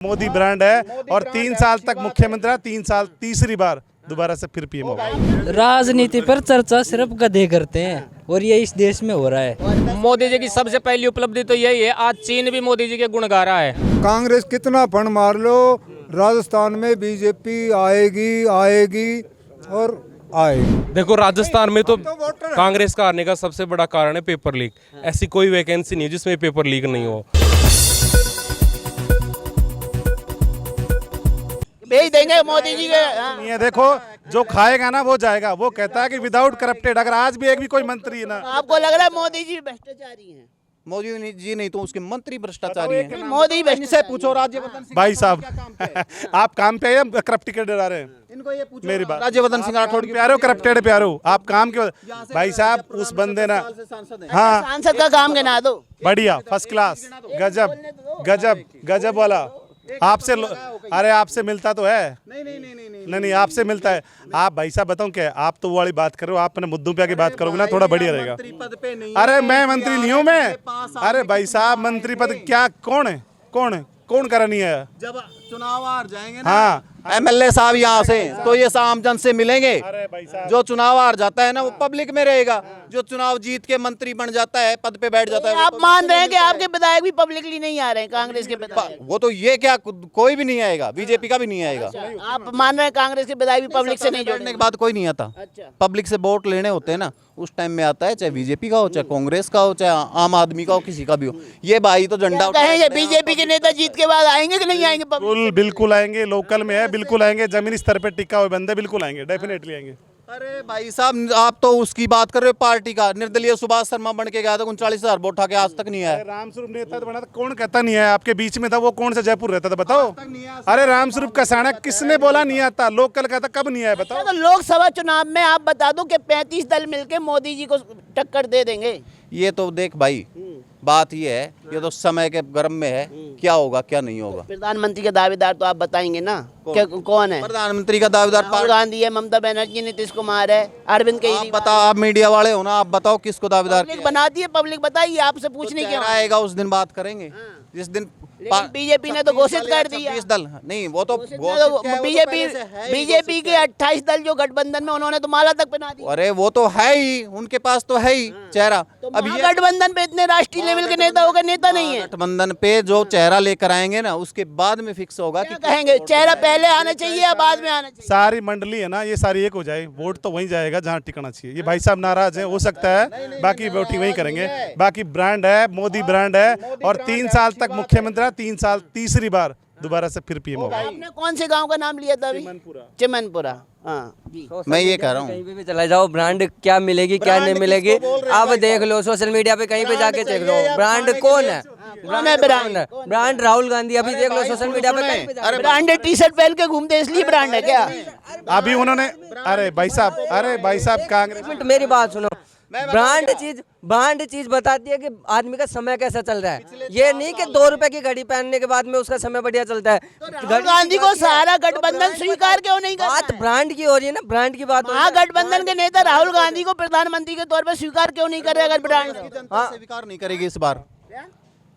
Modi brand है और 3 साल तक मुख्यमंत्री, 3 साल तीसरी बार दोबारा से फिर पीएम होगा। राजनीति पर चर्चा सिर्फ गधे करते हैं और ये इस देश में हो रहा है। मोदी जी की सबसे पहली उपलब्धि तो यही है, आज चीन भी मोदी जी के गुण गा रहा है। कांग्रेस कितना फंड मार लो, राजस्थान में बीजेपी आएगी और आएगी। देखो राजस्थान में तो कांग्रेस का आने का सबसे बड़ा कारण है पेपर लीक। ऐसी कोई वैकेंसी नहीं है जिसमें पेपर लीक नहीं हो। भेज देंगे मोदी जी के। ये देखो जो खाएगा ना वो जाएगा। वो कहता है कि विदाउट करप्टेड। अगर आज भी एक भी कोई मंत्री है ना, आपको लग रहा है मोदी जी भ्रष्टाचारी हैं? मोदी जी नहीं तो उसके मंत्री भ्रष्टाचारी हैं। मोदी से पूछो राज्यवर्धन सिंह भाई साहब आप काम पे या करप्टेड डरा रहे हैं? इनको ये पूछो मेरी बात, राज्यवर्धन सिंह राठौड़ की प्यारो करप्टेड प्यारो, आप काम के भाई साहब उस बंदे ना, हाँ सांसद का काम गिना दो। बढ़िया, फर्स्ट क्लास, गजब गजब गजब वाला। आपसे अरे आपसे मिलता तो है? नहीं, आपसे मिलता है। आप भाई साहब बताऊं क्या, आप तो वो वाली बात कर रहे हो, आप अपने मुद्दों पे आके बात करोगे ना थोड़ा बढ़िया रहेगा। अरे मैं मंत्री नहीं हूँ मैं। अरे भाई साहब मंत्री पद क्या, कौन करा नहीं है? जब चुनाव हार जाएंगे ना, हाँ एमएलए साहब यहाँ से तो ये आम जन से मिलेंगे। अरे भाई साहब जो चुनाव हार जाता है ना वो पब्लिक में रहेगा, जो चुनाव जीत के मंत्री बन जाता है, पद पे बैठ जाता है। आप मान रहे हैं कि आपके विधायक भी पब्लिकली नहीं आ रहे हैं? कांग्रेस के विधायक वो तो ये क्या, कोई भी नहीं आएगा, बीजेपी का भी नहीं आएगा। आप मान रहे हैं कांग्रेस के विधायक भी पब्लिक से नहीं बैठने जुड़ने के बाद कोई नहीं आता। पब्लिक से वोट लेने होते हैं ना, उस टाइम में आता है, चाहे बीजेपी का हो, चाहे कांग्रेस का हो, चाहे आम आदमी का हो, किसी का भी हो। ये भाई तो झंडा कहेंगे बीजेपी के नेता जीत के बाद आएंगे कि नहीं आएंगे? बिल्कुल आएंगे। लोकल में है, बिल्कुल आएंगे। जमीनी स्तर पे टिका हुए बंदे बिल्कुल आएंगे, डेफिनेटली आएंगे। अरे भाई साहब आप तो उसकी बात कर रहे हो, पार्टी का निर्दलीय सुभाष शर्मा बन के गया था, 39,000 वोट उठा के आज तक नहीं आया। रामस्वरूप नेता तो बना था, कौन कहता नहीं है? आपके बीच में था वो, कौन सा जयपुर रहता था बताओ? अरे रामस्वरूप कसाना किसने बोला नहीं आता? लोकल कहता, कब नहीं आया बताओ? तो लोकसभा चुनाव में आप बता दो कि 35 दल मिलके मोदी जी को टक्कर दे देंगे। ये तो देख भाई, बात ये है, ये तो समय के गर्म में है, क्या होगा क्या नहीं होगा। प्रधानमंत्री के दावेदार तो आप बताएंगे ना? कौन है प्रधानमंत्री का दावेदार? राहुल गांधी है, ममता बनर्जी, नीतीश कुमार है, अरविंद आप केजरीवाल। बताओ, आप मीडिया वाले हो ना, आप बताओ किसको दावेदार पब्लिक बनाती है, पब्लिक बताइए, आपसे पूछने क्यों आएगा? उस दिन बात करेंगे जिस दिन बीजेपी ने तो घोषित कर दिया 20 दल नहीं, वो तो बीजेपी के 28 दल जो गठबंधन में, उन्होंने तो माला तक पहना दी। अरे वो तो है ही, उनके पास तो है ही चेहरा। तो अब ये गठबंधन पे इतने राष्ट्रीय लेवल के नेता होगा, नेता नहीं है। गठबंधन पे जो चेहरा लेकर आएंगे ना, उसके बाद में फिक्स होगा कि कहेंगे चेहरा पहले आना चाहिए या बाद में आना चाहिए। सारी मंडली है ना, ये सारी एक हो जाए, वोट तो वहीं जाएगा जहाँ टिकना चाहिए। ये भाई साहब नाराज है, हो सकता है, बाकी वोटिंग वहीं करेंगे। बाकी ब्रांड है, मोदी ब्रांड है और 3 साल तक मुख्यमंत्री, 3 साल तीसरी बार दोबारा से फिर पीएम होगा। आपने कौन से गांव का नाम लिया था अभी? चिमनपुरा। हाँ जी, मैं ये कह रहा हूँ, कहीं भी चला जाओ, ब्रांड क्या मिलेगी क्या नहीं मिलेगी आप देख लो, सोशल मीडिया पे कहीं पे जाके देख लो, ब्रांड कौन है? ब्रांड राहुल गांधी। अभी देख लो सोशल मीडिया पे कहीं पे ब्रांडेड टी शर्ट पहन के घूमते इसलिए ब्रांड है क्या? अभी उन्होंने, अरे भाई साहब कांग्रेस, मेरी बात सुनो, ब्रांड चीज बताती है कि आदमी का समय कैसा चल रहा है। ये नहीं कि 2 रुपए की घड़ी पहनने के बाद में उसका समय बढ़िया चलता है। राहुल गांधी को सारा गठबंधन स्वीकार क्यों नहीं करता? बात ब्रांड की हो रही है ना, ब्रांड की बात। हाँ, गठबंधन के नेता राहुल गांधी को प्रधानमंत्री के तौर पर स्वीकार क्यों नहीं कर रहे? अगर ब्रांड जनता स्वीकार नहीं करेगी इस बार,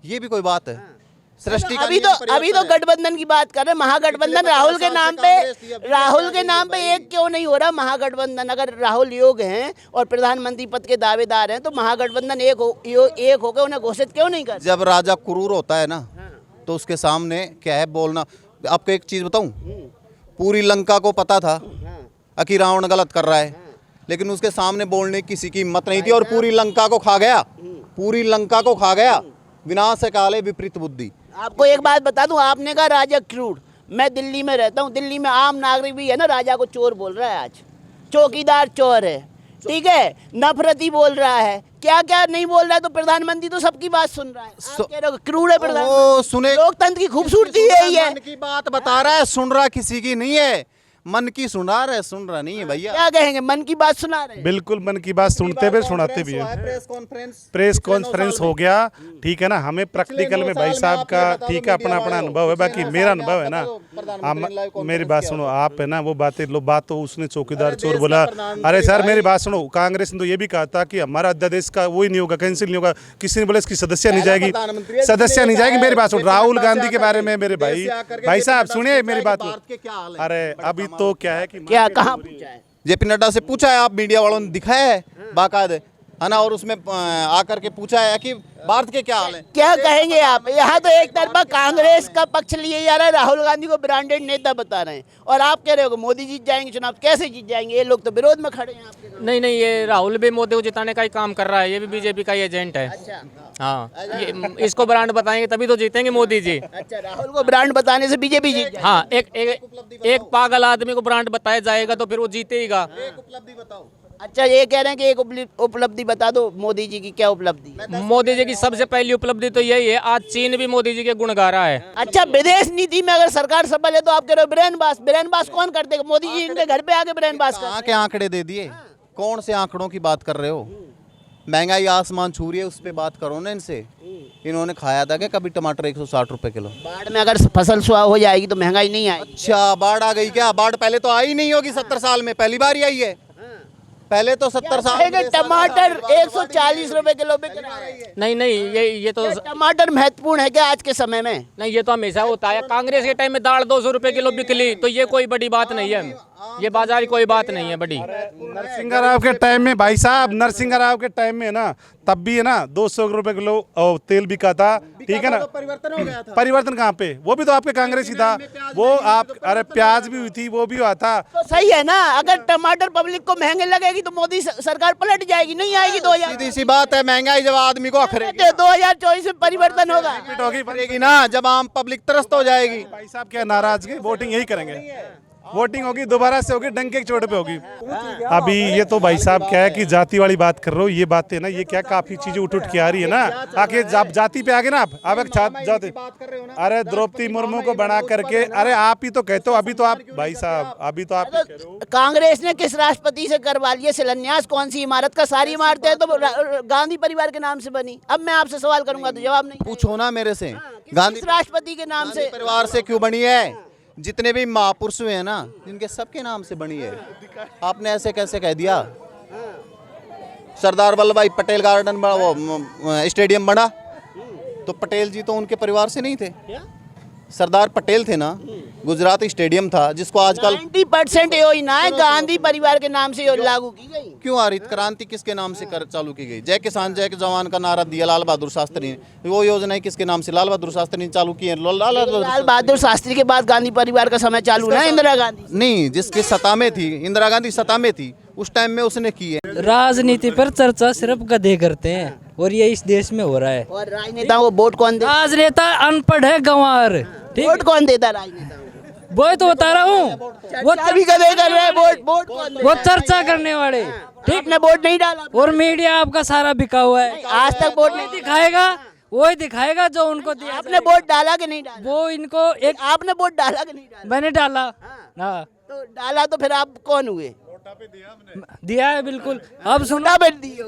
ये भी कोई बात है? सृष्टि का अभी तो गठबंधन की बात कर रहे हैं। महागठबंधन राहुल के नाम पे एक क्यों नहीं हो रहा महागठबंधन? अगर राहुल योग्य हैं और प्रधानमंत्री पद के दावेदार हैं तो महागठबंधन एक होकर उन्हें घोषित क्यों नहीं कर? जब राजा क्रूर होता है ना, तो उसके सामने क्या है बोलना। आपको एक चीज बताऊं, पूरी लंका को पता था कि रावण गलत कर रहा है, लेकिन उसके सामने बोलने की किसी की हिम्मत नहीं थी और पूरी लंका को खा गया। विनाश काले विपरीत बुद्धि। आपको एक बात बता दूं, आपने कहा राजा क्रूर। मैं दिल्ली में रहता हूं, दिल्ली में आम नागरिक भी है ना, राजा को चोर बोल रहा है। आज चौकीदार चोर है, ठीक है, नफरती बोल रहा है, क्या क्या नहीं बोल रहा है। तो प्रधानमंत्री तो सबकी बात सुन रहा है। आप कह रहे हो क्रूर है प्रधानमंत्री? लोकतंत्र की खूबसूरती यही है। मन की बात बता रहा है, सुन रहा किसी की नहीं है, मन की सुन रहा नहीं है भैया। क्या कहेंगे, मन की बात सुना रहे हैं? बिल्कुल मन की बात सुनते हुए सुनाते भी हैं। प्रेस कॉन्फ्रेंस हो गया, ठीक है ना। हमें प्रैक्टिकल में भाई साहब का ठीक है अपना अनुभव है, बाकी मेरा अनुभव है ना, मेरी बात सुनो, आप है ना वो बातें लो, बात तो उसने चौकीदार चोर बोला। अरे सर मेरी बात सुनो, कांग्रेस ने तो ये भी कहा था कि हमारा अध्यादेश का वही नहीं होगा, कैंसिल नहीं होगा। किसी ने बोला इसकी सदस्य नहीं जाएगी, सदस्य नहीं जाएगी। मेरी बात सुनो, राहुल गांधी के बारे में मेरे भाई साहब सुनिए मेरी बात। अरे अभी तो क्या है कि क्या कहाँ पूछा है? जेपी नड्डा से पूछा है, आप मीडिया वालों ने दिखाया है बाकायदे, है ना, और उसमें आकर के पूछा है कि भारत के क्या हाल है। क्या कहेंगे आप? यहाँ तो एक तरफा कांग्रेस का पक्ष लिए जा रहा है, राहुल गांधी को ब्रांडेड नेता बता रहे हैं, और आप कह रहे हो कि मोदी जीत जाएंगे चुनाव। कैसे जीत जाएंगे? ये लोग तो विरोध में खड़े हैं आपके। नहीं नहीं, ये राहुल भी मोदी को जिताने का ही काम कर रहा है, ये भी बीजेपी का ही एजेंट है। अच्छा हाँ, ये इसको ब्रांड बताएंगे तभी तो जीतेंगे मोदी जी। अच्छा, राहुल को ब्रांड बताने से बीजेपी जीत जाएगी। हाँ, एक पागल आदमी को ब्रांड बताया जाएगा तो फिर वो जीतेगा। उपलब्धि बताओ। अच्छा, ये कह रहे हैं कि एक उपलब्धि बता दो मोदी जी की। क्या उपलब्धि? मोदी जी की सबसे पहली उपलब्धि तो यही है, आज चीन भी मोदी जी के गुण गा रहा है। अच्छा, विदेश नीति में अगर सरकार सफल है तो आप कह रहे हो ब्रेन बास कौन करते? मोदी जी इनके घर पे आके ब्रेन बास कहाँ के आंकड़े दे दिए? कौन से आंकड़ों की बात कर रहे हो? महंगाई आसमान छू रही है, उस पर बात करो ना इनसे। इन्होंने खाया था क्या कभी टमाटर 160 रुपए किलो? बाढ़ में अगर फसल सुहा हो जाएगी तो महंगाई नहीं आएगी। अच्छा, बाढ़ आ गई क्या? बाढ़ पहले तो आई नहीं होगी 70 साल में, पहली बार ही आई है। पहले तो 70 साल में टमाटर 140 रुपए किलो बिक रहा है। नहीं नहीं, ये तो टमाटर महत्वपूर्ण है क्या आज के समय में? नहीं, ये तो हमेशा होता है। कांग्रेस के टाइम में दाल 200 रुपए किलो बिकली, तो ये कोई बड़ी बात नहीं है, ये बाजार कोई बात नहीं है बड़ी। नरसिंह राव के टाइम में भाई साहब, नरसिंह राव के टाइम में ना तब भी है ना 200 रुपए किलो तेल बिका था, ठीक है ना। परिवर्तन हो गया था। परिवर्तन कहाँ पे? वो भी तो आपके कांग्रेस ही था वो। आप अरे प्याज भी हुई थी, वो भी हुआ था। तो सही है ना, अगर टमाटर पब्लिक को महंगे लगेगी तो मोदी सरकार पलट जाएगी, नहीं आएगी 2000। सीधी सी बात है, महंगाई जब आदमी को अखरेगी 2024 में परिवर्तन होगा। पड़ेगी ना, जब आम पब्लिक त्रस्त हो जाएगी। भाई साहब क्या नाराजगी, वोटिंग यही करेंगे, वोटिंग होगी दोबारा से होगी, डंके की चोट पे होगी। अभी ये तो भाई साहब क्या है कि जाति वाली बात कर रहे हो, ये बातें ना ये क्या काफी चीजें उठ के आ रही है ना। आके जाति पे आगे ना आप एक जाति, अरे द्रौपदी मुर्मू को बना करके, अरे आप ही तो कहते हो। अभी तो आप भाई साहब, अभी तो आप कांग्रेस ने किस राष्ट्रपति से करवा लिया शिलान्यास? कौन सी इमारत का? सारी इमारतें तो गांधी परिवार के नाम से बनी। अब मैं आपसे सवाल करूंगा तो जवाब नहीं। पूछो ना मेरे से, गांधी राष्ट्रपति के नाम से परिवार से क्यों बनी है? जितने भी महापुरुष हुए हैं ना, जिनके सबके नाम से बनी है। आपने ऐसे कैसे कह दिया? सरदार वल्लभ भाई पटेल गार्डन वो स्टेडियम बना तो पटेल जी तो उनके परिवार से नहीं थे। सरदार पटेल थे ना, गुजरात स्टेडियम था जिसको आजकल 90% योजनाएं गांधी परिवार के नाम से लागू की गई। क्यों? हरित क्रांति किसके नाम से चालू की गई? जय किसान जय जवान का नारा दिया लाल बहादुर शास्त्री ने। वो योजनाएं किसके नाम से? लाल बहादुर शास्त्री ने चालू की है। लाल बहादुर शास्त्री के बाद गांधी परिवार का समय चालू है। इंदिरा गांधी नहीं, जिसकी सत्ता में थी, इंदिरा गांधी सत्ता में थी उस टाइम में उसने की है। राजनीति पर चर्चा सिर्फ गधे करते हैं और ये इस देश में हो रहा है। और राजनेताओं को वोट कौन देता? राजनेता अनपढ़ है, गंवार। वोट कौन देता राजनेताओं? वो तो बता रहा हूँ, वो भी गधे कर रहे हैं। वोट कौन देता? वो चर्चा करने वाले। ठीक, आपने वोट नहीं डाला और मीडिया आपका सारा बिका हुआ है। आज तक वोट नहीं दिखाएगा, वही दिखाएगा जो उनको दिया। आपने वोट डाला कि नहीं डाला? वो इनको एक आपने वोट डाला कि नहीं डाला? मैंने डाला। हाँ, तो डाला तो फिर आप कौन हुए? दिया है बिल्कुल। अब सुनो,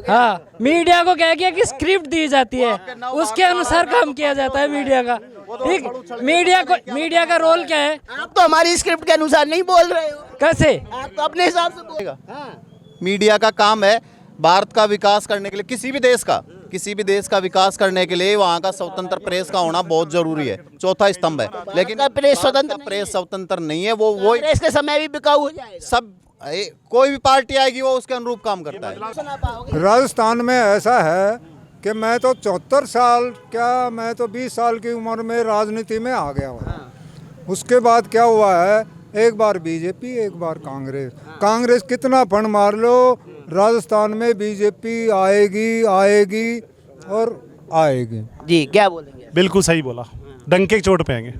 हाँ, मीडिया को क्या किया कि स्क्रिप्ट दी जाती है, उसके अनुसार काम किया जाता है मीडिया का। ठीक, मीडिया का रोल क्या है? आप तो हमारी स्क्रिप्ट के अनुसार नहीं बोल रहे हो। कैसे? आप तो अपने हिसाब से बोलेगा। मीडिया का काम है भारत का विकास करने के लिए, किसी भी देश का विकास करने के लिए वहाँ का स्वतंत्र प्रेस का होना बहुत जरूरी है, चौथा स्तंभ है। लेकिन प्रेस स्वतंत्र नहीं है। वो प्रेस के समय भी बिकाऊ हो जाएगा। सब कोई भी पार्टी आएगी वो उसके अनुरूप काम करता है। राजस्थान में ऐसा है कि मैं तो 74 साल क्या, मैं तो 20 साल की उम्र में राजनीति में आ गया हूँ। उसके बाद क्या हुआ है, एक बार बीजेपी एक बार कांग्रेस। कांग्रेस कितना फंड मार लो, राजस्थान में बीजेपी आएगी और आएगी। जी, क्या बोलेंगे? बिल्कुल सही बोला, डंके की चोट पे आएंगे।